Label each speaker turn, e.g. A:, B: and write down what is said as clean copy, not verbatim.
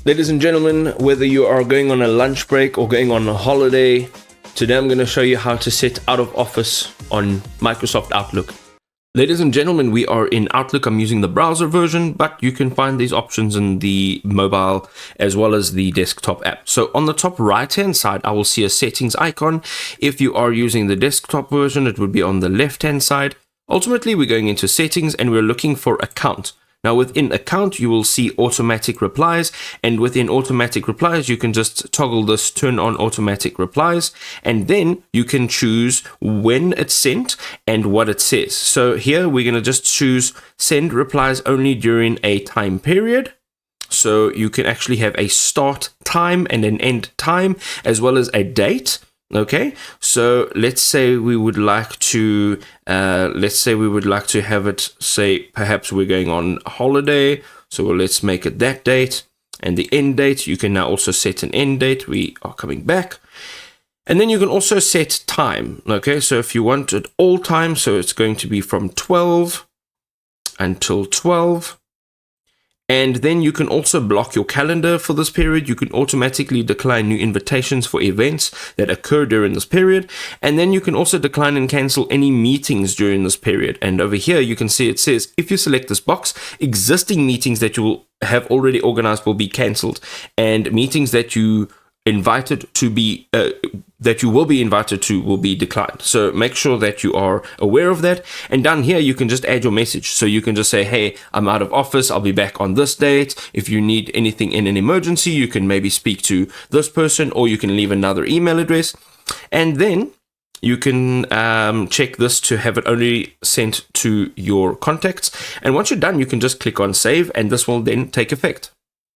A: Ladies and gentlemen, whether you are going on a lunch break or going on a holiday, today I'm going to show you how to set out of office on Microsoft Outlook. Ladies and gentlemen, we are in Outlook. I'm using the browser version, but you can find these options in the mobile as well as the desktop app. So on the top right hand side, I will see a settings icon. If you are using the desktop version, it would be on the left hand side. Ultimately, we're going into settings and we're looking for account. Now within account, you will see automatic replies, and within automatic replies, you can just toggle this, turn on automatic replies, and then you can choose when it's sent and what it says. So here we're going to just choose send replies only during a time period. So you can actually have a start time and an end time as well as a date. Okay, so let's say we would like to have it say perhaps we're going on holiday, so let's make it that date, and the end date you can now also set an end date. We are coming back, and then you can also set time. Okay, so if you want it all time, so it's going to be from 12 until 12. And then you can also block your calendar for this period. You can automatically decline new invitations for events that occur during this period. And then you can also decline and cancel any meetings during this period. And over here, you can see it says, if you select this box, existing meetings that you will have already organized will be canceled. And meetings that you invited to be that you will be invited to will be declined. So make sure that you are aware of that. And down here you can just add your message. So you can just say, hey, I'm out of office, I'll be back on this date. If you need anything in an emergency, you can maybe speak to this person, or you can leave another email address. And then you can check this to have it only sent to your contacts. And once you're done, you can just click on save, and this will then take effect.